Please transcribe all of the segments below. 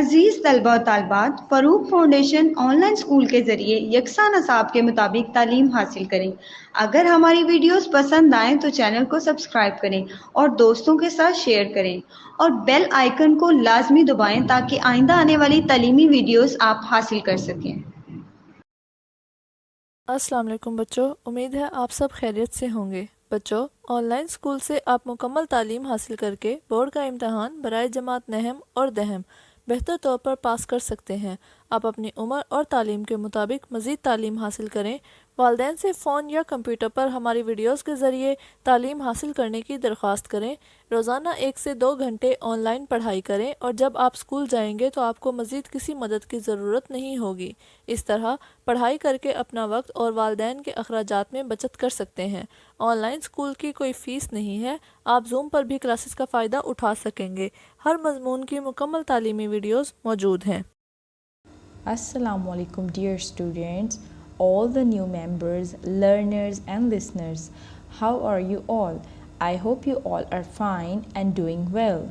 अजीज़ तलबा और तालबात, Farooq foundation online school के ज़रिए यकसा नसाब के मुताबिक तालीम हासिल करें। अगर हमारी वीडियोस पसंद आएँ तो चैनल को सब्सक्राइब करें और दोस्तों के साथ शेयर करें और बेल आइकन को लाजमी दबाएं ताकि आइंदा आने वाली तालीमी वीडियोस आप हासिल कर सकें। अस्सलाम वालेकुम बच्चों, उम्मीद है आप सब खैरियत से होंगे। बच्चों, ऑनलाइन स्कूल से आप मुकम्मल तालीम हासिल करके बोर्ड का इम्तहान बराए जमात नहम और दहम बेहतर तौर पर पास कर सकते हैं। आप अपनी उम्र और तालीम के मुताबिक मज़ीद तालीम हासिल करें। वालिदैन से फ़ोन या कंप्यूटर पर हमारी वीडियोस के ज़रिए तालीम हासिल करने की दरख्वास्त करें। रोज़ाना 1 से 2 घंटे ऑनलाइन पढ़ाई करें और जब आप स्कूल जाएंगे तो आपको मज़ीद किसी मदद की ज़रूरत नहीं होगी। इस तरह पढ़ाई करके अपना वक्त और वालिदैन के अखराजात में बचत कर सकते हैं। ऑनलाइन स्कूल की कोई फ़ीस नहीं है। आप जूम पर भी क्लासेस का फ़ायदा उठा सकेंगे। हर मजमून की मुकम्मल तालीमी वीडियोस मौजूद हैं। Assalamu alaikum, dear students, all the new members, learners, and listeners. How are you all? I hope you all are fine and doing well.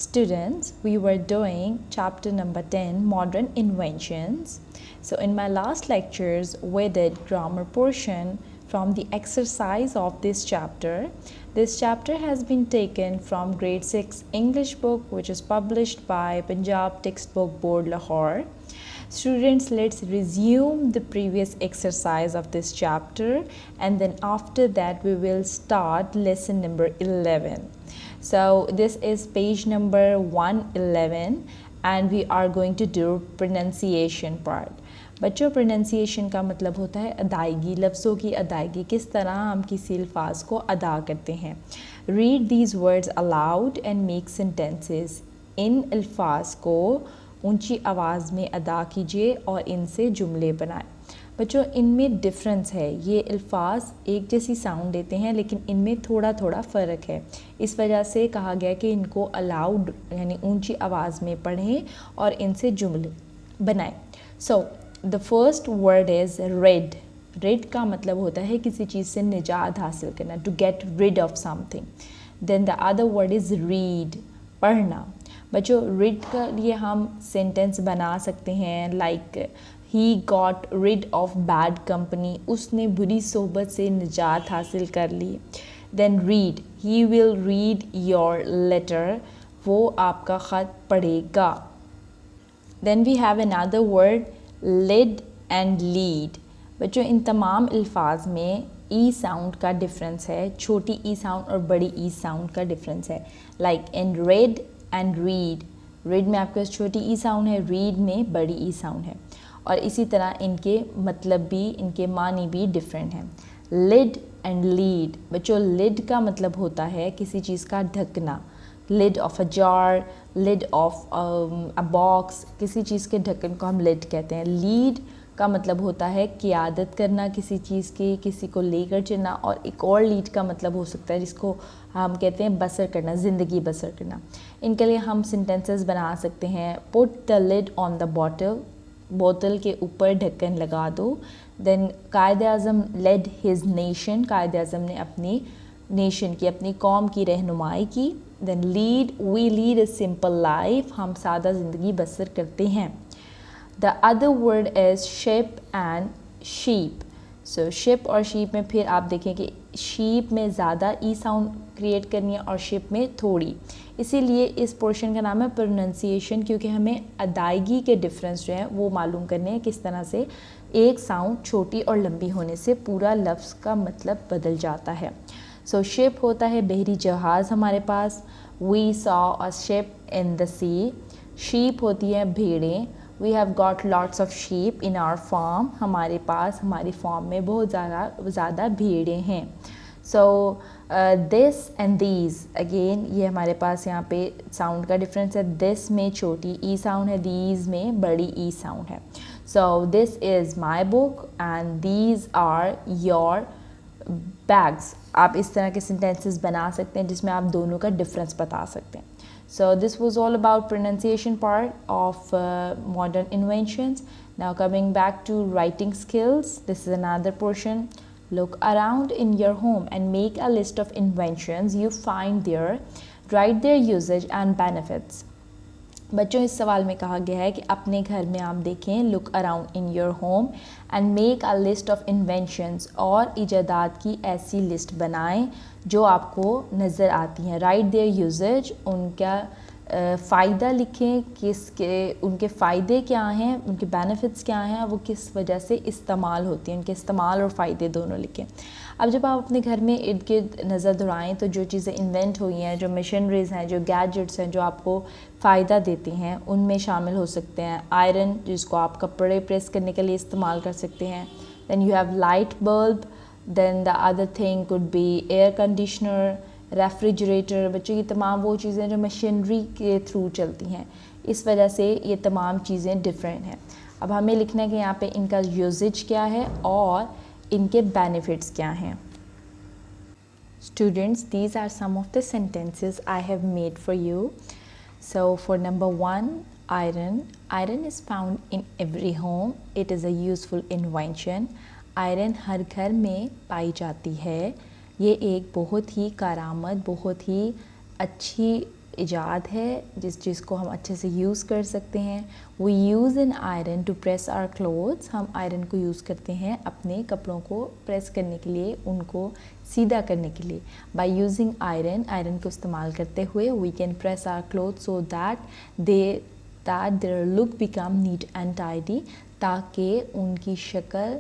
Students, we were doing chapter number 10, Modern Inventions. So, in my last lectures, we did grammar portion from the exercise of this chapter. This chapter has been taken from grade 6 English book, which is published by Punjab Textbook Board, Lahore. Students, let's resume the previous exercise of this chapter, and then after that we will start lesson number 11. So this is page number 111 and we are going to do pronunciation part. बच्चों, pronunciation का मतलब होता है अदायगी, लफ्ज़ों की अदायगी, किस तरह हम किसी अल्फाज को अदा करते हैं। Read these words aloud and make sentences. इन अल्फाज को ऊंची आवाज़ में अदा कीजिए और इनसे जुमले बनाएं। बच्चों, इनमें डिफरेंस है। ये अल्फाज एक जैसी साउंड देते हैं लेकिन इनमें थोड़ा थोड़ा फ़र्क है। इस वजह से कहा गया कि इनको अलाउड यानी ऊंची आवाज़ में पढ़ें और इनसे जुमले बनाएं। So the first word is red. Red का मतलब होता है किसी चीज़ से निजात हासिल करना, to get rid of something. Then the other word is read, पढ़ना। बच्चों, रीड का लिए हम सेंटेंस बना सकते हैं like he got rid of bad company, उसने बुरी सोहबत से निजात हासिल कर ली। Then read, he will read your letter, वो आपका ख़त पढ़ेगा। Then we have another word lid and lead. बच्चों, इन तमाम अल्फाज में ई साउंड का डिफरेंस है, छोटी ई साउंड और बड़ी ई साउंड का डिफरेंस है। Like in red and read, read में आपके पास छोटी ई साउंड है, रीड में बड़ी ई साउंड है, और इसी तरह इनके मतलब भी, इनके मानी भी डिफरेंट हैं। Lid and lead. बच्चों, लिड का मतलब होता है किसी चीज़ का ढकना, lid of a jar, lid of a box, किसी चीज़ के ढक्कन को हम लिड कहते हैं। लीड का मतलब होता है क़ियादत करना किसी चीज़ की, किसी को लेकर चलना, और एक और लीड का मतलब हो सकता है जिसको हम कहते हैं बसर करना, ज़िंदगी बसर करना। इनके लिए हम सेंटेंसेस बना सकते हैं। Put the lid on the bottle, बोतल के ऊपर ढक्कन लगा दो। Then Quaid Azam led his nation, Quaid Azam ने अपनी नेशन की, अपनी कौम की रहनुमाई की। Then lead, we lead a simple life, हम सादा ज़िंदगी बसर करते हैं। The other word is ship and sheep. So ship और शीप में फिर आप देखें कि शीप में ज़्यादा ई साउंड क्रिएट करनी है और शिप में थोड़ी, इसीलिए इस पोर्शन का नाम है प्रोनंसिएशन, क्योंकि हमें अदायगी के डिफरेंस जो हैं वो मालूम करने हैं, किस तरह से एक साउंड छोटी और लंबी होने से पूरा लफ्ज़ का मतलब बदल जाता है। सो शिप होता है बहरी जहाज़ हमारे पास। We saw a ship in the sea. Sheep होती है भेड़ें। We have got lots of sheep in our farm, हमारे पास हमारी फार्म में बहुत ज़्यादा भेड़ें हैं। So this and these, again ये हमारे पास यहाँ पे साउंड का डिफरेंस है। दिस में छोटी ई साउंड है, दीज में बड़ी ई साउंड है। So this is my book and these are your bags. आप इस तरह के सेंटेंसेस बना सकते हैं जिसमें आप दोनों का डिफरेंस बता सकते हैं। So this was all about pronunciation part of modern inventions. Now coming back to writing skills, this is another portion. Look around in your home and make a list of inventions you find there. Write their usage and benefits. बच्चों, इस सवाल में कहा गया है कि अपने घर में आप देखें, look around in your home and make a list of inventions, और इजादात की ऐसी लिस्ट बनाएं जो आपको नज़र आती हैं। राइट देयर यूजेज, उनका फ़ायदा लिखें, उनके फ़ायदे क्या हैं, उनके बेनिफिट्स क्या हैं, वो किस वजह से इस्तेमाल होती हैं, उनके इस्तेमाल और फ़ायदे दोनों लिखें। अब जब आप अपने घर में इर्द गिर्द नज़र दौड़ाएँ तो जो चीज़ें इन्वेंट हुई हैं, जो मशीनरीज़ हैं, जो गैजेट्स हैं, जो आपको फ़ायदा देती हैं, उनमें शामिल हो सकते हैं आयरन, जिसको आप कपड़े प्रेस करने के लिए इस्तेमाल कर सकते हैं। Then you have light bulb, then the other thing could be air conditioner, refrigerator. बच्चों, ये तमाम वो चीज़ें जो मशीनरी के थ्रू चलती हैं, इस वजह से ये तमाम चीज़ें डिफरेंट हैं। अब हमें लिखना है कि यहाँ पे इनका यूजेज क्या है और इनके बेनिफिट्स क्या हैं। Students, these are some of the sentences I have made for you. So for number 1, iron. Iron is found in every home. It is a useful invention. Iron हर घर में पाई जाती है। ये एक बहुत ही कारामद, बहुत ही अच्छी इजाद है जिसको हम अच्छे से यूज़ कर सकते हैं। We use an iron to press our clothes. हम आयरन को यूज़ करते हैं अपने कपड़ों को प्रेस करने के लिए, उनको सीधा करने के लिए। बाय यूजिंग आयरन को इस्तेमाल करते हुए we can press our cloth so that their look become neat and tidy, ताकि उनकी शक्ल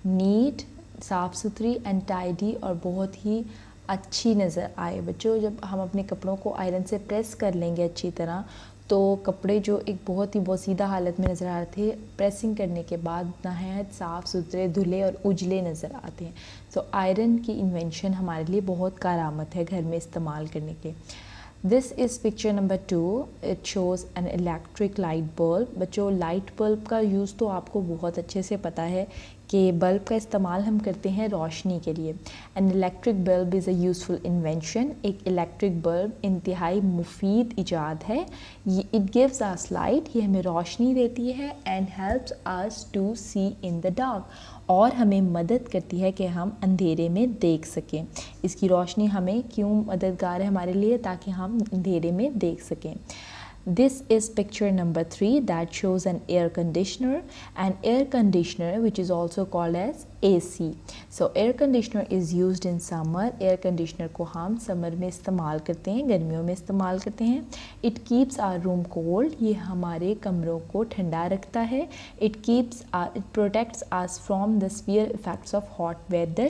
नीट, साफ़ सुथरी एंड टाइडी और बहुत ही अच्छी नज़र आए। बच्चों, जब हम अपने कपड़ों को आयरन से प्रेस कर लेंगे अच्छी तरह, तो कपड़े जो एक बहुत ही बोसीदा हालत में नज़र आ रहे थे, प्रेसिंग करने के बाद नहायत साफ़ सुथरे, धुले और उजले नज़र आते हैं। तो आयरन की इन्वेंशन हमारे लिए बहुत कारआमद है घर में इस्तेमाल करने के। This is picture number 2। It shows an electric light bulb. बच्चों, लाइट बल्ब का यूज़ तो आपको बहुत अच्छे से पता है कि बल्ब का इस्तेमाल हम करते हैं रोशनी के लिए। An electric bulb is a useful invention. एक इलेक्ट्रिक बल्ब इंतहाई मुफीद इजाद है। इट गिव्स अस लाइट, ये हमें रोशनी देती है, and helps us to see in the dark, और हमें मदद करती है कि हम अंधेरे में देख सकें। इसकी रोशनी हमें क्यों मददगार है हमारे लिए? ताकि हम अंधेरे में देख सकें। This is picture number 3 that shows an air conditioner. An air conditioner, which is also called as AC. So air conditioner is used in summer. Air conditioner को हम समर में इस्तेमाल करते हैं, गर्मियों में इस्तेमाल करते हैं। It keeps our room cold. ये हमारे कमरों को ठंडा रखता है। It protects us from the severe effects of hot weather.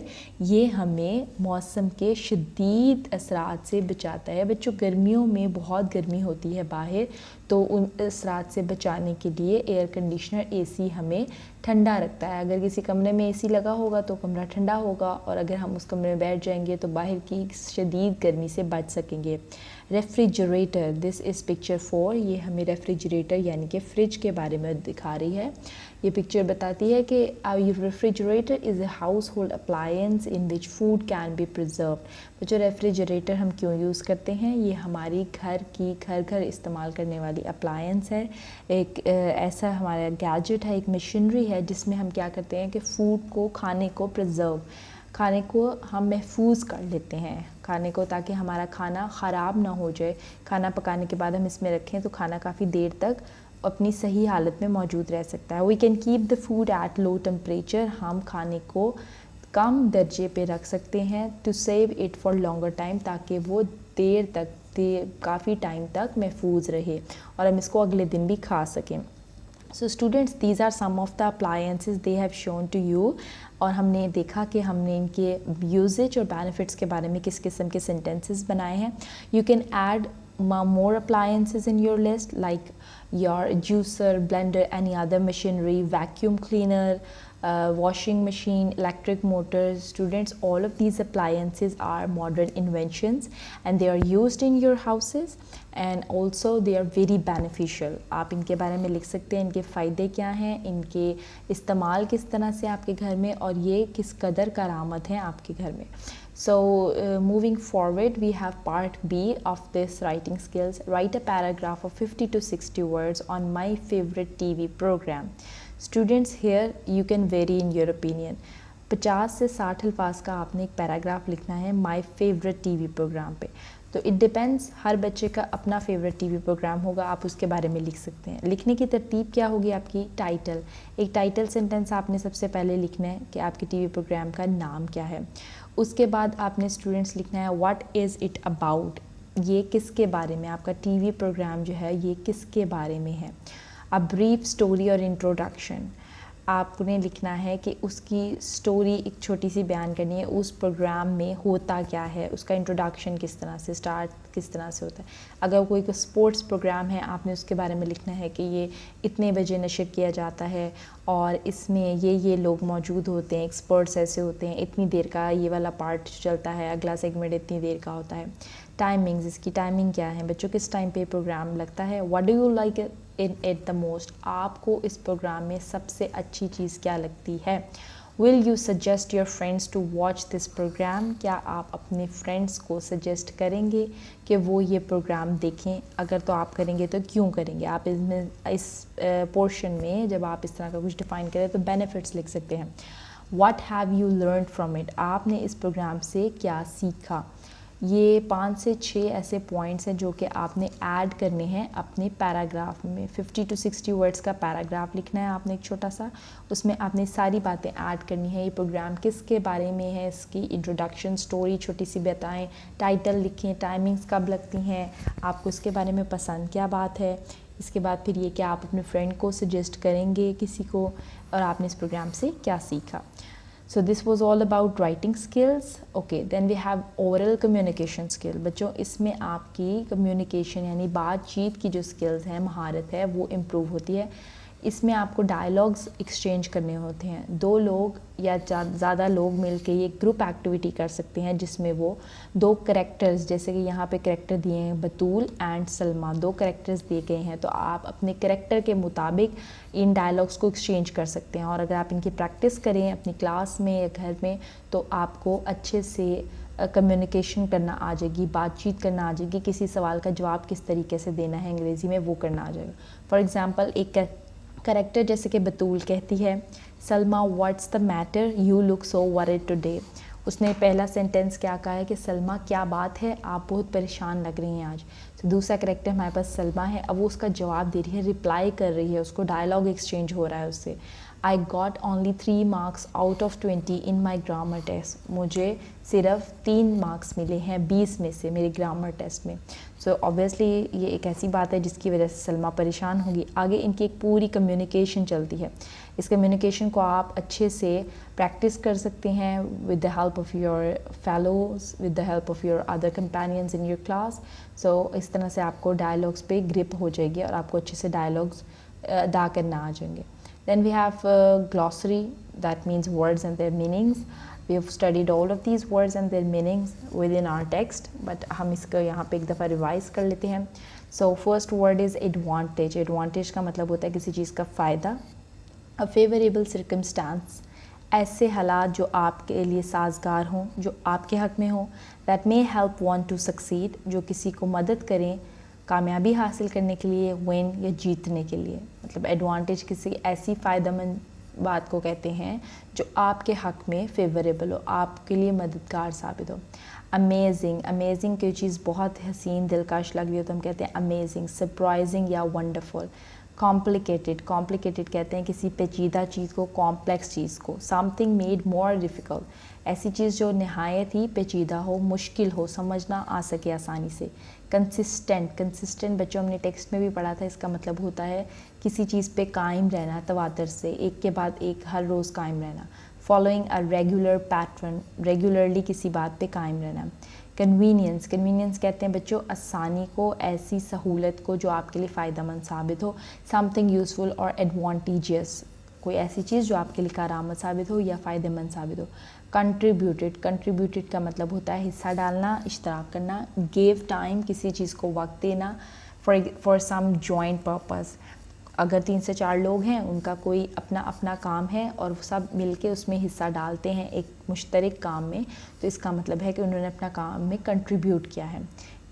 ये हमें मौसम के शदीद असरात से बचाता है। बच्चों, गर्मियों में बहुत गर्मी होती है बाहर, तो उन असरात से बचाने के लिए एयर कंडीशनर AC हमें ठंडा रखता है। अगर किसी कमरे में AC लगा होगा तो कमरा ठंडा होगा, और अगर हम उस कमरे में बैठ जाएंगे तो बाहर की शदीद गर्मी से बच सकेंगे। Refrigerator, this is picture 4। ये हमें रेफ्रिजरेटर यानी कि फ़्रिज के बारे में दिखा रही है। ये पिक्चर बताती है कि refrigerator is a house hold appliance in which food can be preserve. बच्चों, रेफ्रिजरेटर हम क्यों यूज़ करते हैं? ये हमारी घर इस्तेमाल करने वाली अप्लायंस है। एक ऐसा हमारा गैजेट है, एक मशीनरी है जिसमें हम क्या करते हैं कि फ़ूड को, खाने को प्रिजर्व, खाने को हम महफूज कर लेते हैं खाने को, ताकि हमारा खाना ख़राब ना हो जाए। खाना पकाने के बाद हम इसमें रखें तो खाना काफ़ी देर तक अपनी सही हालत में मौजूद रह सकता है। We can keep the food at low temperature. हम खाने को कम दर्जे पे रख सकते हैं to save it for longer time, ताकि वो देर तक, काफ़ी टाइम तक महफूज रहे और हम इसको अगले दिन भी खा सकें। So students, these are some of the appliances they have shown to you. और हमने देखा कि हमने इनके यूजेज और बेनिफिट्स के बारे में किस किस्म के सेंटेंसेस बनाए हैं। You can add more appliances in your list, like your juicer, blender, any other machinery, vacuum cleaner, washing machine, electric motors. Students, all of these appliances are modern inventions and they are used in your houses, and also they are very beneficial. आप इनके बारे में लिख सकते हैं, इनके फ़ायदे क्या हैं, इनके इस्तेमाल किस तरह से आपके घर में, और ये किस कदर करामत हैं आपके घर में। So moving forward, we have part B of this writing skills. Write a paragraph of 50 to 60 words on my favorite TV program. Students, here you can vary in your opinion. 50 से 60 अल्फाज का आपने एक पैराग्राफ लिखना है my favourite TV programme पे। तो it depends, हर बच्चे का अपना फेवरेट टीवी प्रोग्राम होगा, आप उसके बारे में लिख सकते हैं। लिखने की तरतीब क्या होगी आपकी? टाइटल, एक टाइटल सेंटेंस आपने सबसे पहले लिखना है कि आपके टीवी प्रोग्राम का नाम क्या है। उसके बाद आपने स्टूडेंट्स लिखना है व्हाट इज़ इट अबाउट, ये किसके बारे में, आपका टीवी प्रोग्राम जो है ये किसके बारे में है। अ ब्रीफ स्टोरी और इंट्रोडक्शन, आपने लिखना है कि उसकी स्टोरी एक छोटी सी बयान करनी है, उस प्रोग्राम में होता क्या है, उसका इंट्रोडक्शन किस तरह से स्टार्ट किस तरह से होता है। अगर कोई स्पोर्ट्स प्रोग्राम है, आपने उसके बारे में लिखना है कि ये इतने बजे नशर किया जाता है और इसमें ये लोग मौजूद होते हैं, एक्सपर्ट्स ऐसे होते हैं, इतनी देर का ये वाला पार्ट चलता है, अगला सेगमेंट इतनी देर का होता है। टाइमिंग्स, इसकी टाइमिंग क्या है, बच्चों किस टाइम पे प्रोग्राम लगता है। What do you like in it the most, आपको इस प्रोग्राम में सबसे अच्छी चीज़ क्या लगती है। Will you suggest your friends to watch this programme, क्या आप अपने फ्रेंड्स को सजेस्ट करेंगे कि वो ये प्रोग्राम देखें, अगर तो आप करेंगे तो क्यों करेंगे। आप इसमें इस पोर्शन में जब आप इस तरह का कुछ डिफ़ाइन करें तो बेनिफिट्स लिख सकते हैं। What have you learn from it, आपने इस प्रोग्राम से क्या सीखा। ये 5 से 6 ऐसे पॉइंट्स हैं जो कि आपने ऐड करने हैं अपने पैराग्राफ में। 50 to 60 वर्ड्स का पैराग्राफ लिखना है आपने एक छोटा सा, उसमें आपने सारी बातें ऐड करनी है। ये प्रोग्राम किसके बारे में है, इसकी इंट्रोडक्शन स्टोरी छोटी सी बताएं, टाइटल लिखें, टाइमिंग्स कब लगती हैं, आपको इसके बारे में पसंद क्या बात है। इसके बाद फिर ये कि आप अपने फ्रेंड को सजेस्ट करेंगे किसी को, और आपने इस प्रोग्राम से क्या सीखा। So this was all about writing skills. Okay, then we have oral communication skill. बच्चों इसमें आपकी communication यानी बातचीत की जो skills हैं, महारत है, वो improve होती है। इसमें आपको डायलॉग्स एक्सचेंज करने होते हैं। 2 लोग या ज़्यादा लोग मिलकर ये ग्रुप एक्टिविटी कर सकते हैं जिसमें वो 2 करेक्टर्स, जैसे कि यहाँ पे करेक्टर दिए हैं बतूल एंड सलमा, 2 करेक्टर्स दिए गए हैं, तो आप अपने करेक्टर के मुताबिक इन डायलॉग्स को एक्सचेंज कर सकते हैं। और अगर आप इनकी प्रैक्टिस करें अपनी क्लास में या घर में तो आपको अच्छे से कम्युनिकेशन करना आ जाएगी, बातचीत करना आ जाएगी, किसी सवाल का जवाब किस तरीके से देना है अंग्रेज़ी में वो करना आ जाएगा। फॉर एग्ज़ाम्पल एक करेक्टर जैसे कि बतूल कहती है, Salma what's the matter you look so worried today. उसने पहला सेंटेंस क्या कहा है कि सलमा क्या बात है, आप बहुत परेशान लग रही हैं आज। तो दूसरा करेक्टर हमारे पास सलमा है, अब वो उसका जवाब दे रही है, रिप्लाई कर रही है, उसको डायलॉग एक्सचेंज हो रहा है उससे। I got only 3 marks out of 20 in my grammar test, मुझे सिर्फ 3 मार्क्स मिले हैं 20 में से मेरे ग्रामर टेस्ट में। सो ऑब्वियसली ये एक ऐसी बात है जिसकी वजह से सलमा परेशान होगी। आगे इनकी एक पूरी कम्युनिकेशन चलती है। इस कम्युनिकेशन को आप अच्छे से प्रैक्टिस कर सकते हैं with the help of your fellows, with the help of your other companions in your class. So इस तरह से आपको डायलॉग्स पे ग्रिप हो जाएगी और आपको अच्छे से डायलॉग्स अदा करना आ जाएंगे। Then we have glossary, that means words and their meanings. We have studied all of these words and their meanings within our text, but हम इसको यहाँ पे एक दफ़ा रिवाइज कर लेते हैं। So first word is advantage. Advantage का मतलब होता है किसी चीज़ का फ़ायदा। A favorable circumstance, ऐसे हालात जो आपके लिए साजगार हों, जो आपके हक़ में हों। That may help one to succeed, जो किसी को मदद करें कामयाबी हासिल करने के लिए, विन या जीतने के लिए। मतलब एडवांटेज किसी ऐसी फ़ायदेमंद बात को कहते हैं जो आपके हक़ में फेवरेबल हो, आपके लिए मददगार साबित हो। अमेजिंग, अमेजिंग कोई चीज़ बहुत हसीन दिलकश लग रही हो तो हम कहते हैं अमेजिंग, सरप्राइजिंग या वंडरफुल। कॉम्प्लिकेटेड, कॉम्प्लिकेटेड कहते हैं किसी पेचीदा चीज़ को, कॉम्प्लेक्स चीज़ को। समथिंग मेड मोर डिफ़िकल्ट, ऐसी चीज़ जो नहायत ही पेचीदा हो, मुश्किल हो, समझना आ सके आसानी से। कंसिस्टेंट, कंसिस्टेंट बच्चों हमने टेक्स्ट में भी पढ़ा था, इसका मतलब होता है किसी चीज़ पे कायम रहना, तवातर से एक के बाद एक हर रोज़ कायम रहना। Following a regular pattern, regularly किसी बात पे कायम रहना। कन्वीनियंस, कन्वीनियंस कहते हैं बच्चों आसानी को, ऐसी सहूलत को जो आपके लिए फ़ायदेमंद साबित हो। समथिंग यूज़फुल और एडवांटेजियस, कोई ऐसी चीज़ जो आपके लिए कारआमद साबित हो या फ़ायदेमंद साबित हो। कंट्रीब्यूटेड, कंट्रीब्यूटेड का मतलब होता है हिस्सा डालना, इश्तराक करना। गिव टाइम, किसी चीज़ को वक्त देना। फॉर सम जॉइंट पर्पस, अगर 3 से 4 लोग हैं, उनका कोई अपना अपना काम है और सब मिलके उसमें हिस्सा डालते हैं एक मुश्तरक काम में, तो इसका मतलब है कि उन्होंने अपना काम में कंट्रीब्यूट किया है।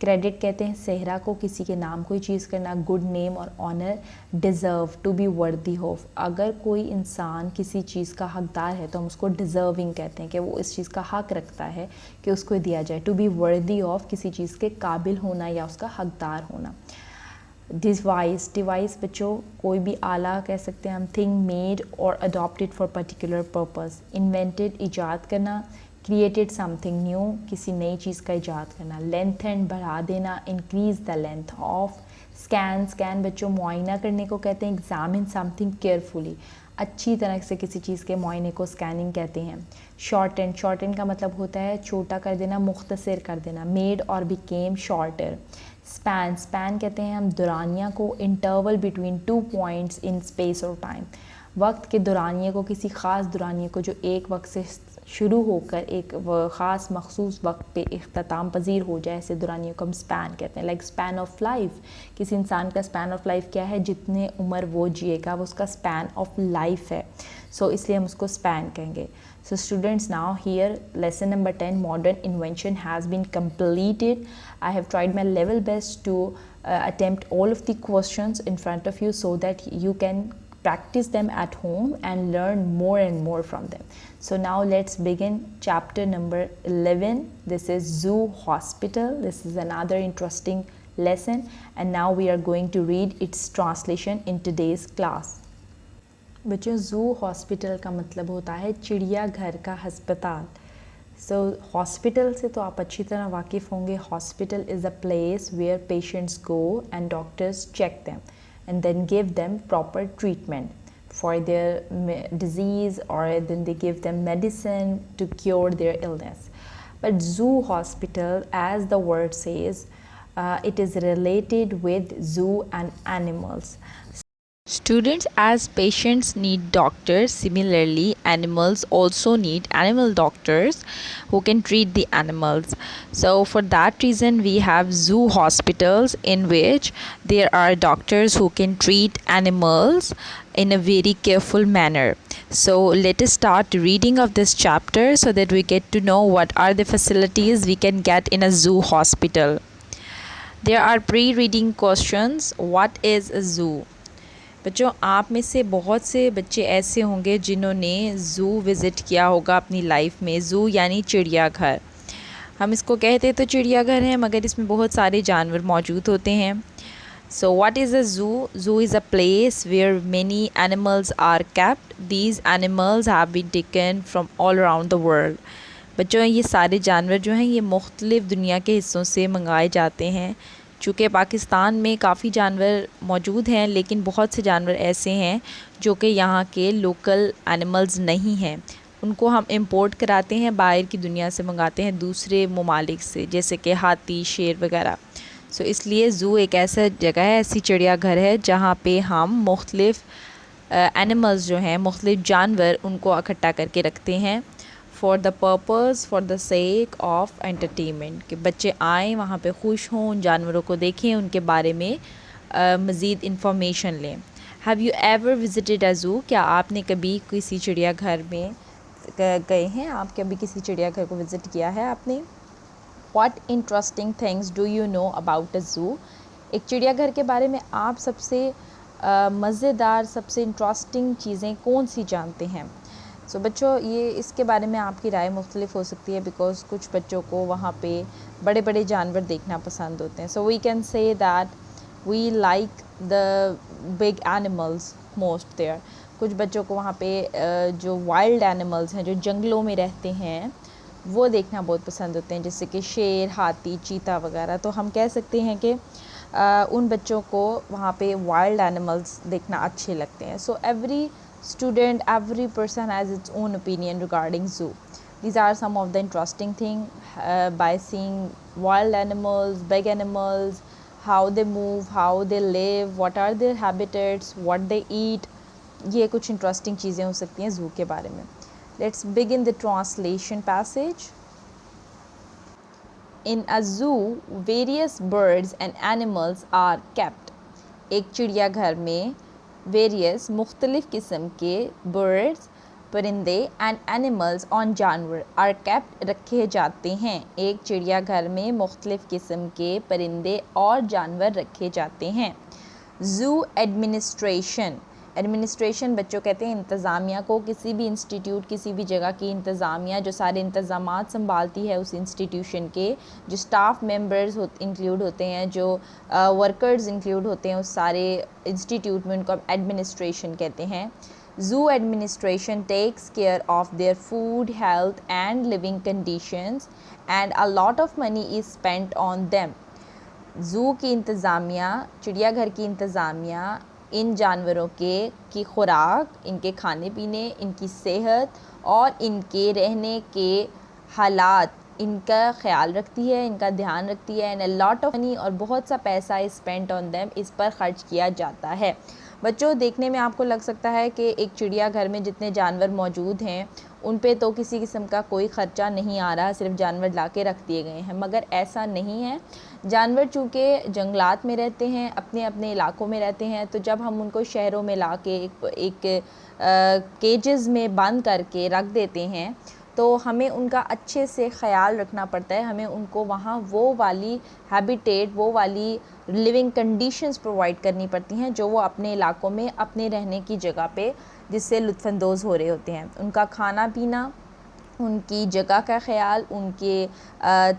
क्रेडिट कहते हैं सेहरा को, किसी के नाम कोई चीज़ करना, गुड नेम और honour, deserve to be worthy of, अगर कोई इंसान किसी चीज़ का हकदार है तो हम उसको डिज़र्विंग कहते हैं कि वो इस चीज़ का हक रखता है कि उसको दिया जाए। टू बी वर्दी ऑफ, किसी चीज़ के काबिल होना या उसका हकदार होना। डिवाइस, डिवाइस बच्चों कोई भी आला कह सकते हैं हम, थिंग मेड और adopted for particular purpose. Invented, ईजाद करना, क्रिएटेड समथिंग न्यू, किसी नई चीज़ का ईजाद करना। लेंथन, बढ़ा देना, increase the length of. Scan, scan बच्चों मुआयना करने को कहते हैं। एग्जामिन समथिंग केयरफुली, अच्छी तरह से किसी चीज़ के मुआयने को स्कैनिंग कहते हैं। शॉर्टन, शॉर्टन का मतलब होता है छोटा कर देना, मुख्तसर कर देना। मेड और बिकेम शॉर्टर। स्पैन, स्पैन कहते हैं हम दौरानिया को, interval between 2 points in space और टाइम, वक्त के दौरानिए को, किसी ख़ास दौरानिए को जो एक वक्त से शुरू होकर एक ख़ास मखसूस वक्त पे इख्तिताम पजीर हो जाए, ऐसे दौरानियों को हम स्पैन कहते हैं। लाइक स्पैन ऑफ लाइफ, किसी इंसान का स्पैन ऑफ लाइफ क्या है, जितने उम्र वो जिएगा वो उसका स्पैन ऑफ लाइफ है, सो इसलिए हम उसको स्पैन कहेंगे। So students, now here lesson number 10, modern invention has been completed. I have tried my level best to attempt all of the questions in front of you so that you can practice them at home and learn more and more from them. So now let's begin chapter number 11. This is Zoo Hospital. This is another interesting lesson, and now we are going to read its translation in today's class. बच्चों zoo hospital का मतलब होता है चिड़ियाघर का हस्पताल। सो hospital से तो आप अच्छी तरह वाकिफ़ होंगे। Hospital is a place where patients go and doctors check them and then give them proper treatment for their disease और then they give them medicine to cure their illness. But zoo hospital, as the word says, it is related with zoo and animals. Students, as patients need doctors, similarly animals also need animal doctors who can treat the animals. So for that reason we have zoo hospitals in which there are doctors who can treat animals in a very careful manner. So let us start reading of this chapter so that we get to know what are the facilities we can get in a zoo hospital. There are pre-reading questions. What is a zoo? बच्चों आप में से बहुत से बच्चे ऐसे होंगे जिन्होंने ज़ू विज़िट किया होगा अपनी लाइफ में। ज़ू यानी चिड़ियाघर, हम इसको कहते तो चिड़ियाघर हैं मगर इसमें बहुत सारे जानवर मौजूद होते हैं। So what is a zoo? Zoo is a place where many animals are kept. These animals have been taken from all around the world. बच्चों ये सारे जानवर जो हैं ये मुख्तलिफ़ दुनिया के हिस्सों से मंगाए जाते हैं। चूँकि पाकिस्तान में काफ़ी जानवर मौजूद हैं लेकिन बहुत से जानवर ऐसे हैं जो कि यहाँ के लोकल एनिमल्स नहीं हैं, उनको हम इंपोर्ट कराते हैं, बाहर की दुनिया से मंगाते हैं दूसरे ममालिक से, जैसे कि हाथी, शेर वगैरह। सो इसलिए ज़ू एक ऐसा जगह है, ऐसी चिड़ियाघर है जहाँ पे हम मुख्तलिफ़ एनिमल्स जो हैं, मुख्तलिफ़ जानवर, उनको इकट्ठा करके रखते हैं for the purpose, for the sake of entertainment, कि बच्चे आएँ वहाँ पे खुश हों, उन जानवरों को देखें, उनके बारे में मज़ीद इंफॉर्मेशन लें। Have you ever visited a zoo? क्या आपने कभी किसी चिड़ियाघर में गए हैं? आप कभी किसी चिड़ियाघर को विज़िट किया है आपने? What interesting things do you know about a zoo? एक चिड़ियाघर के बारे में आप सबसे मज़ेदार, सबसे इंटरेस्टिंग चीज़ें कौन सी जानते हैं? सो बच्चों ये इसके बारे में आपकी राय मुख्तलिफ हो सकती है, बिकॉज़ कुछ बच्चों को वहाँ पे बड़े बड़े जानवर देखना पसंद होते हैं। So we can say that we like the big animals most there. कुछ बच्चों को वहाँ पे जो वाइल्ड एनिमल्स हैं, जो जंगलों में रहते हैं, वो देखना बहुत पसंद होते हैं, जैसे कि शेर, हाथी, चीता वगैरह। तो हम कह सकते हैं कि उन बच्चों को वहाँ पे वाइल्ड एनिमल्स देखना अच्छे लगते हैं। सो every person has its own opinion regarding zoo. These are some of the interesting thing by seeing wild animals, big animals, how they move, how they live, what are their habitats, what they eat. ये कुछ interesting चीज़ें हो सकती हैं zoo के बारे में। Let's begin the translation passage. In a zoo, various birds and animals are kept. एक चिड़ियाघर में वेरियस मुख्तलिफ़ किस्म के बर्ड्स परिंदे एंड एनिमल्स ऑन जानवर आर केप्ट रखे जाते हैं। एक चिड़ियाघर में मुख्तलिफ़ किस्म के परिंदे और जानवर रखे जाते हैं। ज़ू एडमिनिस्ट्रेशन, एडमिनिस्ट्रेशन बच्चों कहते हैं इंतज़ामिया को, किसी भी इंस्टीट्यूट किसी भी जगह की इंतज़ामिया जो सारे इंतज़ामात संभालती है उस इंस्टीट्यूशन के, जो स्टाफ मेंबर्स इंक्लूड होते हैं, जो वर्कर्स इंक्लूड होते हैं उस सारे इंस्टीट्यूट में, उनको एडमिनिस्ट्रेशन कहते हैं। Zoo administration takes care of their food, health and living conditions and a lot of money is spent on them. Zoo की इंतज़ामिया, चिड़ियाघर की इंतज़ामिया इन जानवरों की खुराक, इनके खाने पीने, इनकी सेहत और इनके रहने के हालात, इनका ख़्याल रखती है, इनका ध्यान रखती है। And a lot of money, और बहुत सा पैसा इस स्पेंट ऑन देम, इस पर ख़र्च किया जाता है। बच्चों देखने में आपको लग सकता है कि एक चिड़ियाघर में जितने जानवर मौजूद हैं उन पे तो किसी किस्म का कोई ख़र्चा नहीं आ रहा, सिर्फ जानवर ला के रख दिए गए हैं, मगर ऐसा नहीं है। जानवर चूँकि जंगलात में रहते हैं, अपने अपने इलाकों में रहते हैं, तो जब हम उनको शहरों में ला के एक केजेस में बंद करके रख देते हैं तो हमें उनका अच्छे से ख़याल रखना पड़ता है। हमें उनको वहाँ वो वाली हैबिटेट, वो वाली लिविंग कंडीशंस प्रोवाइड करनी पड़ती हैं जो वो अपने इलाकों में अपने रहने की जगह पे जिससे लुत्फ़अंदोज़ हो रहे होते हैं। उनका खाना पीना, उनकी जगह का ख़याल, उनके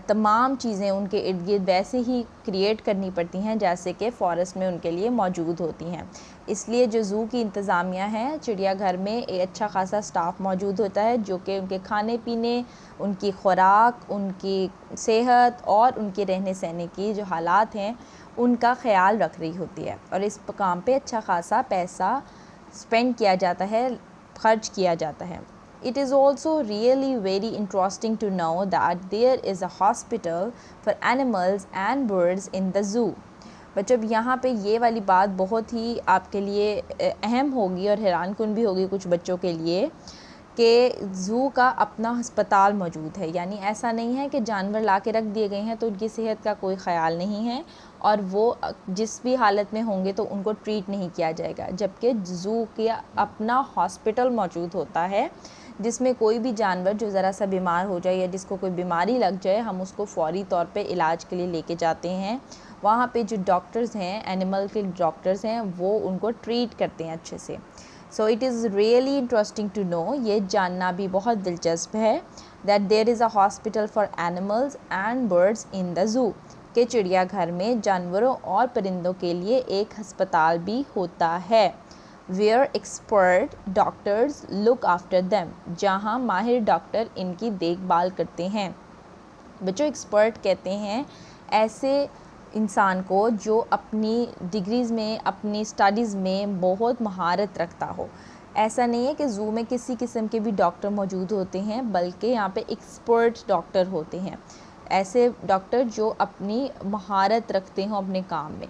तमाम चीज़ें उनके इर्द गिर्द वैसे ही क्रिएट करनी पड़ती हैं जैसे कि फ़ॉरेस्ट में उनके लिए मौजूद होती हैं। इसलिए जो ज़ू की इंतज़ामिया है, चिड़ियाघर में एक अच्छा खासा स्टाफ मौजूद होता है जो कि उनके खाने पीने, उनकी खुराक, उनकी सेहत और उनके रहने सहने की जो हालात हैं उनका ख़याल रख रही होती है। और इस काम पे अच्छा खासा पैसा स्पेंड किया जाता है, खर्च किया जाता है। It is also really very interesting to know that there is a hospital for animals and birds in the zoo. बच्चों अब यहाँ पे ये वाली बात बहुत ही आपके लिए अहम होगी और हैरानकुन भी होगी कुछ बच्चों के लिए कि ज़ू का अपना अस्पताल मौजूद है। यानी ऐसा नहीं है कि जानवर ला के रख दिए गए हैं तो उनकी सेहत का कोई ख़याल नहीं है और वो जिस भी हालत में होंगे तो उनको ट्रीट नहीं किया जाएगा, जबकि ज़ू के अपना हॉस्पिटल मौजूद होता है जिसमें कोई भी जानवर जो ज़रा सा बीमार हो जाए या जिसको कोई बीमारी लग जाए हम उसको फ़ौरी तौर पे इलाज के लिए लेके जाते हैं। वहाँ पे जो डॉक्टर्स हैं, एनिमल के डॉक्टर्स हैं, वो उनको ट्रीट करते हैं अच्छे से। So it is really interesting to know, ये जानना भी बहुत दिलचस्प है that there is a hospital for animals and birds in the zoo, के चिड़ियाघर में जानवरों और परिंदों के लिए एक अस्पताल भी होता है। Where expert doctors look after them, जहाँ माहिर डॉक्टर इनकी देखभाल करते हैं। बच्चों एक्सपर्ट कहते हैं ऐसे इंसान को जो अपनी डिग्रीज़ में, अपनी स्टडीज़ में बहुत महारत रखता हो। ऐसा नहीं है कि ज़ू में किसी किस्म के भी डॉक्टर मौजूद होते हैं, बल्कि यहाँ पे एक्सपर्ट डॉक्टर होते हैं, ऐसे डॉक्टर जो अपनी महारत रखते हों अपने काम में।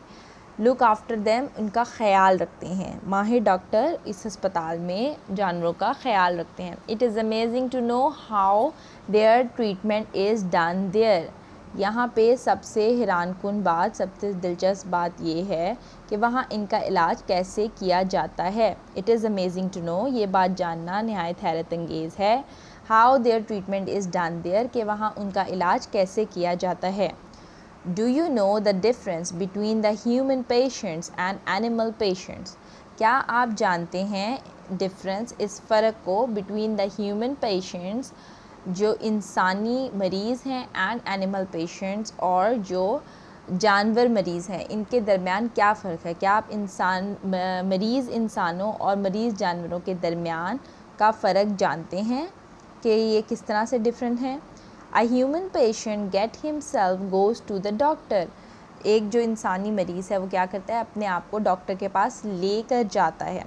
लुक आफ्टर देम, उनका ख़याल रखते हैं। माहिर डॉक्टर इस अस्पताल में जानवरों का ख़याल रखते हैं। It is amazing to know how their treatment is done there. यहाँ पे सबसे हैरानकुन बात, सबसे दिलचस्प बात ये है कि वहाँ इनका इलाज कैसे किया जाता है। It is amazing to know, ये बात जानना नहायत हैरत अंगेज़ है। How their treatment is done there, कि वहाँ उनका इलाज कैसे किया जाता है। Do you know the difference between the human patients and animal patients? क्या आप जानते हैं डिफरेंस, इस फ़र्क को between the human patients, जो इंसानी मरीज़ हैं, एंड एनिमल पेशेंट्स, और जो जानवर मरीज़ हैं, इनके दरमियान क्या फ़र्क है? क्या आप मरीज़ इंसानों और मरीज़ जानवरों के दरमियान का फ़र्क जानते हैं कि ये किस तरह से डिफरेंट हैं? A human patient get himself goes to the doctor. एक जो इंसानी मरीज़ है वो क्या करता है, अपने आप को डॉक्टर के पास लेकर जाता है।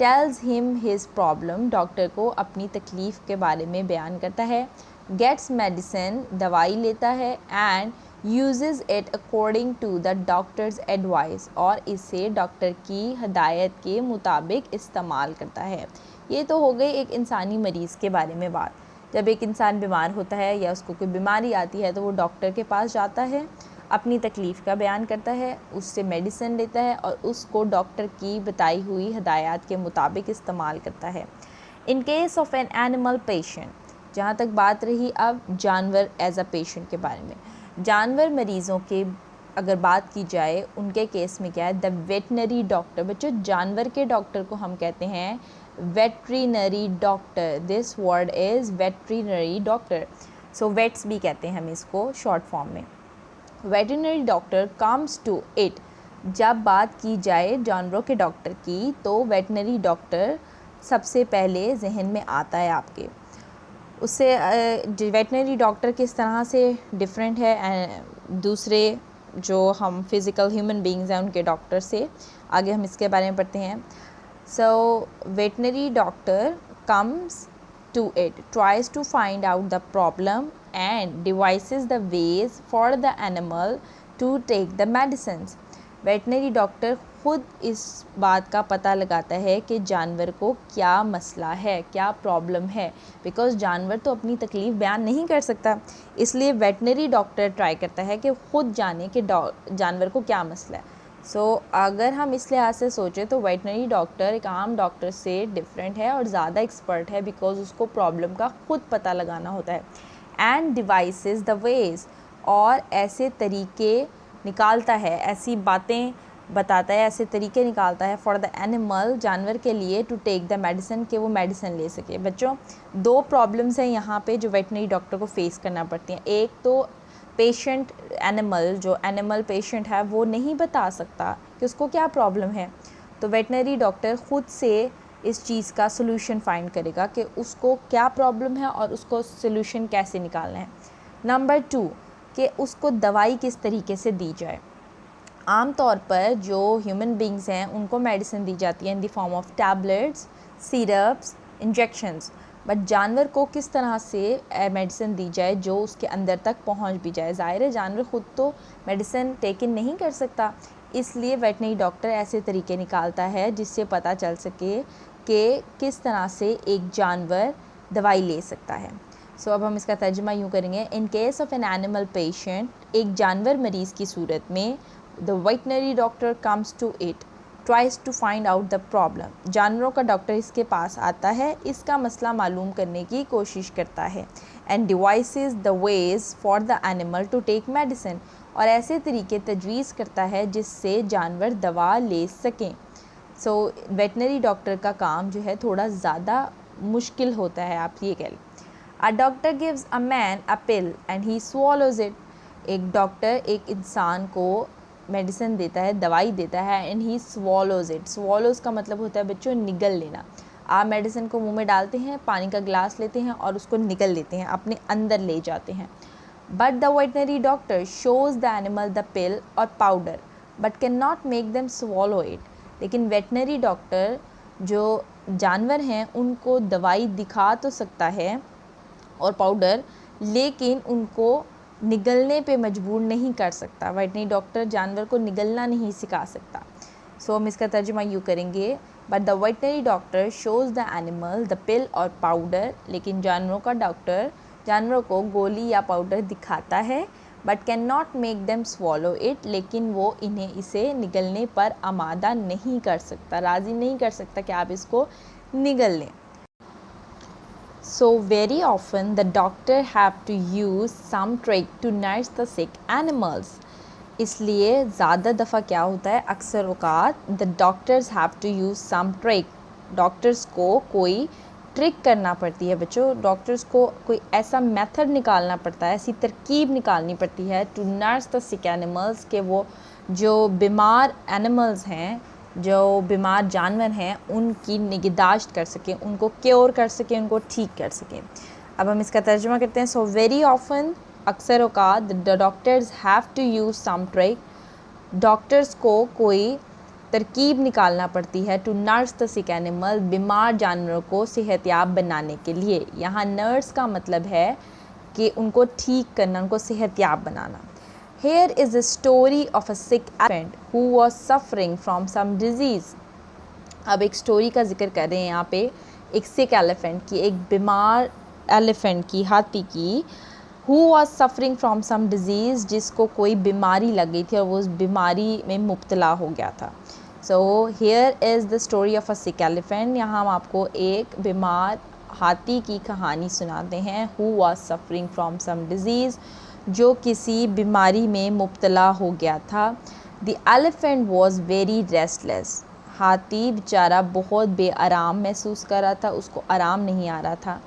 Tells him his problem, doctor को अपनी तकलीफ़ के बारे में बयान करता है। Gets medicine, दवाई लेता है। And uses it according to the doctor's advice, और इसे डॉक्टर की हदायत के मुताबिक इस्तेमाल करता है। ये तो हो गई एक इंसानी मरीज़ के बारे में बात। जब एक इंसान बीमार होता है या उसको कोई बीमारी आती है तो वो डॉक्टर के पास जाता है, अपनी तकलीफ़ का बयान करता है, उससे मेडिसिन लेता है और उसको डॉक्टर की बताई हुई हदायत के मुताबिक इस्तेमाल करता है। इन case of an animal patient, जहाँ तक बात रही अब जानवर एज अ पेशेंट के बारे में, जानवर मरीज़ों के अगर बात की जाए उनके केस में क्या है, द वेटनरी डॉक्टर, बच्चों जानवर के डॉक्टर को हम कहते हैं veterinary doctor, this word is veterinary doctor, so vets भी कहते हैं हम इसको शॉर्ट फॉर्म में। Veterinary doctor comes to it, जब बात की जाए जानवरों के डॉक्टर की तो वेटनरी डॉक्टर सबसे पहले जहन में आता है आपके। उससे वेटनरी डॉक्टर किस तरह से डिफरेंट है दूसरे जो हम फिज़िकल ह्यूमन बीइंग्स हैं उनके डॉक्टर से, आगे हम इसके बारे में पढ़ते हैं। So veterinary doctor comes to it, tries to find out the problem and devises the ways for the animal to take the medicines. Veterinary doctor खुद इस बात का पता लगाता है कि जानवर को क्या मसला है, क्या प्रॉब्लम है, बिकॉज़ जानवर तो अपनी तकलीफ़ बयान नहीं कर सकता, इसलिए वेटनरी डॉक्टर ट्राई करता है कि ख़ुद जाने कि जानवर को क्या मसला है। सो अगर हम इस लिहाज से सोचें तो वेटनरी डॉक्टर एक आम डॉक्टर से डिफरेंट है और ज़्यादा एक्सपर्ट है, बिकॉज़ उसको प्रॉब्लम का ख़ुद पता लगाना होता है। एंड डिवाइसेस द वेज, और ऐसे तरीके निकालता है, ऐसी बातें बताता है, ऐसे तरीके निकालता है फॉर द एनिमल, जानवर के लिए, टू टेक द मेडिसिन, कि वो मेडिसिन ले सके। बच्चों दो प्रॉब्लम्स हैं यहाँ पे जो वेटनरी डॉक्टर को फेस करना पड़ती हैं। एक तो पेशेंट एनिमल, जो एनिमल पेशेंट है वो नहीं बता सकता कि उसको क्या प्रॉब्लम है, तो वेटनरी डॉक्टर ख़ुद से इस चीज़ का सोल्यूशन फाइंड करेगा कि उसको क्या प्रॉब्लम है और उसको सोल्यूशन कैसे निकालना है। नंबर 2 कि उसको दवाई किस तरीके से दी जाए। आम तौर पर जो ह्यूमन बींग्स हैं उनको मेडिसिन दी जाती है in the form of tablets, syrups, injections, but जानवर को किस तरह से मेडिसिन दी जाए जो उसके अंदर तक पहुंच भी जाए। ज़ाहिर है जानवर ख़ुद तो मेडिसिन टेक इन नहीं कर सकता, इसलिए वेटनरी डॉक्टर ऐसे तरीके निकालता है जिससे पता चल सके कि किस तरह से एक जानवर दवाई ले सकता है। सो अब हम इसका तर्जुमा यूँ करेंगे, in case of an animal patient, एक जानवर मरीज़ की सूरत में, the veterinary doctor comes to it, tries to find out the problem, जानवरों का डॉक्टर इसके पास आता है, इसका मसला मालूम करने की कोशिश करता है। And devises the ways for the animal to take medicine, और ऐसे तरीके तजवीज़ करता है जिससे जानवर दवा ले सकें। सो वेटनरी डॉक्टर का काम जो है थोड़ा ज़्यादा मुश्किल होता है, आप ये कह लें। A doctor gives a man a pill and he swallows it, एक डॉक्टर एक इंसान को मेडिसिन देता है, दवाई देता है, एंड ही स्वॉलोज इट, स्वॉलोज का मतलब होता है बच्चों निगल लेना। आप मेडिसिन को मुंह में डालते हैं, पानी का गिलास लेते हैं और उसको निगल लेते हैं, अपने अंदर ले जाते हैं। But the veterinary doctor shows the animal the pill or powder but can not make them swallow it, लेकिन वेटनरी डॉक्टर जो जानवर हैं उनको दवाई दिखा तो सकता है और पाउडर, लेकिन उनको निगलने पे मजबूर नहीं कर सकता। वेटनरी डॉक्टर जानवर को निगलना नहीं सिखा सकता। सो हम इसका तर्जुमा यूँ करेंगे, but the veterinary doctor shows the animal the pill or powder, लेकिन जानवरों का डॉक्टर जानवरों को गोली या पाउडर दिखाता है, but can not make them swallow it, लेकिन वो इन्हें इसे निगलने पर आमादा नहीं कर सकता, राज़ी नहीं कर सकता कि आप इसको निगल लें। So very often the doctor have to use some trick to nurse the sick animals. इसलिए ज़्यादा दफ़ा क्या होता है, अक्सर औक़ात the doctors have to use some trick, doctors को कोई ट्रिक करना पड़ती है बच्चों, डॉक्टर्स को कोई ऐसा मेथड निकालना पड़ता है, ऐसी तरकीब निकालनी पड़ती है to nurse the sick animals, के वो जो बीमार एनिमल्स हैं, जो बीमार जानवर हैं, उनकी निगहदाश्त कर सकें, उनको क्योर कर सकें, उनको ठीक कर सकें। अब हम इसका तर्जुमा करते हैं। सो वेरी ऑफन, अक्सर औक़ात, the doctors have to use some trick, doctors को कोई तरकीब निकालना पड़ती है to nurse the sick animal, बीमार जानवरों को सेहतयाब बनाने के लिए। यहाँ नर्स का मतलब है कि उनको ठीक करना, उनको सेहतयाब बनाना। Here is a story of a sick elephant who was suffering from some disease. अब एक स्टोरी का जिक्र कर रहे हैं यहाँ पे एक सिक एलिफेंट की, एक बीमार एलिफेंट की, हाथी की, who was suffering from some disease, जिसको कोई बीमारी लग गई थी और वो उस बीमारी में मुब्तला हो गया था। So here is the story of a sick elephant. यहाँ हम आपको एक बीमार हाथी की कहानी सुनाते हैं, who was suffering from some disease, जो किसी बीमारी में मुब्तला हो गया था। The elephant was very restless. हाथी बेचारा बहुत बेआराम महसूस कर रहा था, उसको आराम नहीं आ रहा था।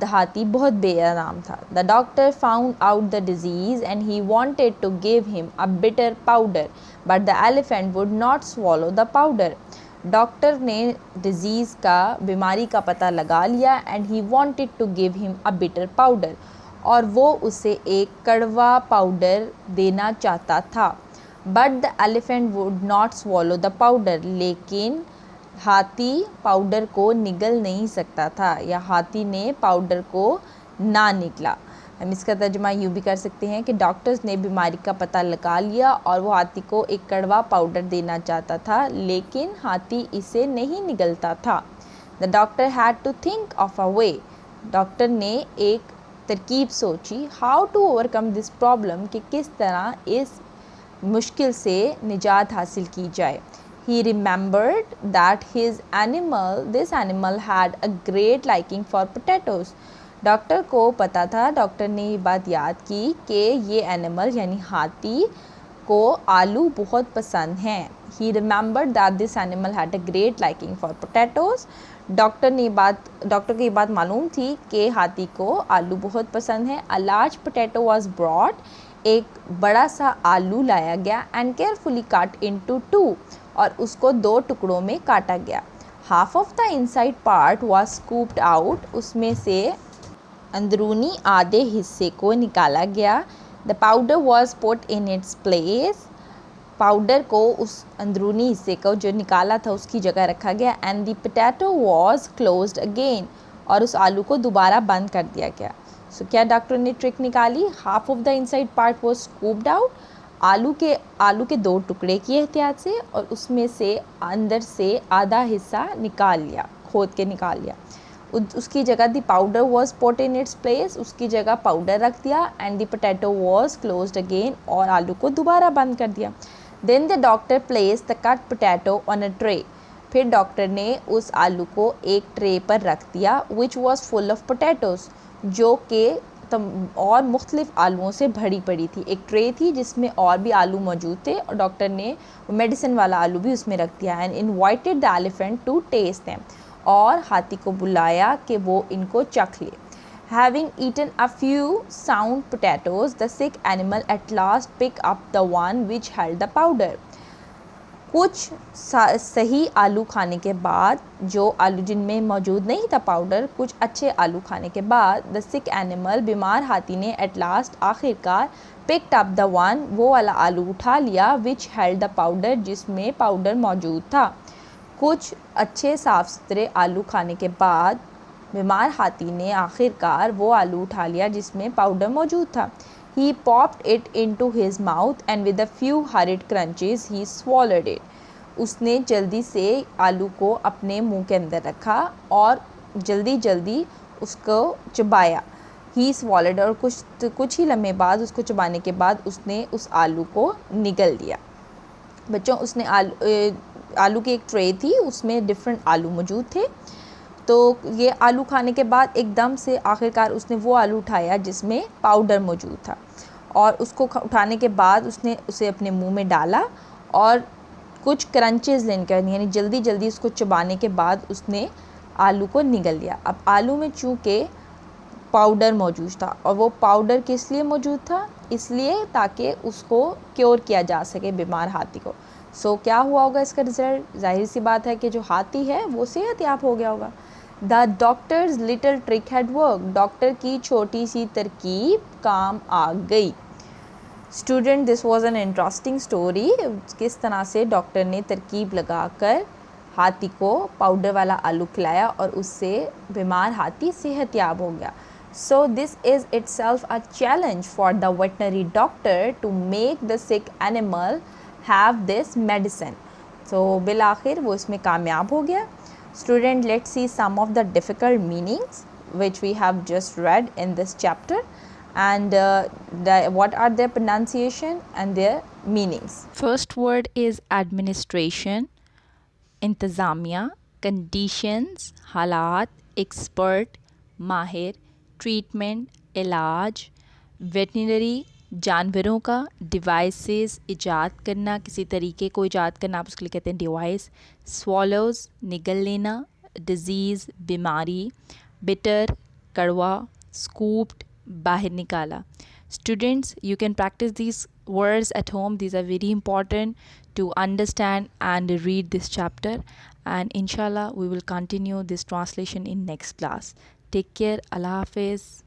हाथी बहुत बेआराम था। The doctor found out the disease and he wanted to give him a bitter powder but the elephant would not swallow the powder. Doctor ने डिजीज़ का, बीमारी का पता लगा लिया and he wanted to give him a bitter powder, और वो उसे एक कड़वा पाउडर देना चाहता था। But the elephant would not swallow the powder, लेकिन हाथी पाउडर को निगल नहीं सकता था, या हाथी ने पाउडर को ना निगला। हम इसका तर्जुमा यूँ भी कर सकते हैं कि डॉक्टर्स ने बीमारी का पता लगा लिया और वो हाथी को एक कड़वा पाउडर देना चाहता था, लेकिन हाथी इसे नहीं निगलता था। The doctor had to think of a way. Doctor ने एक तरकीब सोची, how to overcome this problem, कि किस तरह इस मुश्किल से निजात हासिल की जाए। He remembered that this animal had a great liking for potatoes. Doctor को पता था, डॉक्टर ने ये बात याद की कि ये एनिमल यानी हाथी को आलू बहुत पसंद हैं। He remembered that this animal had a great liking for potatoes. Doctor को ये बात मालूम थी कि हाथी को आलू बहुत पसंद है। A large potato was brought. एक बड़ा सा आलू लाया गया and carefully cut into two. और उसको दो टुकड़ों में काटा गया। Half of the inside part was scooped out, उसमें से अंदरूनी आधे हिस्से को निकाला गया। The powder was put in its place, powder को उस अंदरूनी हिस्से को जो निकाला था उसकी जगह रखा गया। And the potato was closed again, और उस आलू को दोबारा बंद कर दिया गया। सो क्या डॉक्टर ने ट्रिक निकाली? Half of the inside part was scooped out, आलू के दो टुकड़े किए एहतियात से, और उसमें से अंदर से आधा हिस्सा निकाल लिया, खोद के निकाल लिया। उसकी जगह the powder was put in its place, उसकी जगह पाउडर रख दिया। And the potato was closed again, और आलू को दोबारा बंद कर दिया। Then the doctor place the cut potato on a tray, फिर डॉक्टर ने उस आलू को एक ट्रे पर रख दिया, which was full of potatoes, जो कि और मुख्तलिफ आलूओं से भरी पड़ी थी। एक ट्रे थी जिसमें और भी आलू मौजूद थे, और डॉक्टर ने मेडिसिन वाला आलू भी उसमें रख दिया। And invited the elephant to taste them, और हाथी को बुलाया कि वो इनको चख ले। Having eaten a few sound potatoes, the sick animal at last pick up the one which held the powder. कुछ सही आलू खाने के बाद, जो आलू जिनमें मौजूद नहीं था पाउडर, कुछ अच्छे आलू खाने के बाद, द सिक एनिमल, बीमार हाथी ने एट लास्ट, आखिरकार, पिक्ड अप द वन, वो वाला आलू उठा लिया, विच हेल्ड द पाउडर, जिसमें पाउडर मौजूद था। कुछ अच्छे साफ़ सुथरे आलू खाने के बाद बीमार हाथी ने आखिरकार वो आलू उठा लिया जिसमें पाउडर मौजूद था। He popped it into his mouth and with a few hurried crunches he swallowed it. उसने जल्दी से आलू को अपने मुंह के अंदर रखा और जल्दी उसको चबाया। He swallowed, और कुछ ही लम्हे बाद, उसको चबाने के बाद उसने उस आलू को निगल दिया। बच्चों, उसने आलू की एक ट्रे थी, उसमें डिफरेंट आलू मौजूद थे। तो ये आलू खाने के बाद एकदम से आखिरकार उसने वो आलू उठाया जिसमें पाउडर मौजूद था, और उसको उठाने के बाद उसने उसे अपने मुंह में डाला और कुछ क्रंचेस लेकर, यानी जल्दी उसको चबाने के बाद उसने आलू को निगल लिया। अब आलू में चूँकि पाउडर मौजूद था, और वो पाउडर किस लिए मौजूद था? इसलिए ताकि उसको क्योर किया जा सके बीमार हाथी को। सो क्या हुआ होगा इसका रिज़ल्ट? जाहिर सी बात है कि जो हाथी है वो सेहतयाब हो गया होगा। The doctors little trick had work, doctor की छोटी सी तरकीब काम आ गई। Student, this was an interesting story. किस तरह से डॉक्टर ने तरकीब लगाकर हाथी को पाउडर वाला आलू खिलाया और उससे बीमार हाथी सेहतयाब हो गया। सो this is itself a challenge for the veterinary doctor to make the sick animal have this medicine. So bill आखिर वो इसमें कामयाब हो गया। Student, let's see some of the difficult meanings which we have just read in this chapter, and what are their pronunciation and their meanings. First word is administration. इंतज़ामिया, conditions, हालात, expert, माहिर, treatment, इलाज, veterinary, जानवरों का, devices, इजाद करना, किसी तरीके को इजाद करना, आप उसके लिए कहते हैं डिवाइस, स्वॉलोज, निगल लेना, डिजीज़, बीमारी, बिटर, कड़वा, स्कूप्ड, बाहर निकाला. Students, you can practice these words at home. These are very important to understand and read this chapter. And inshallah, we will continue this translation in next class. Take care. Allah Hafiz.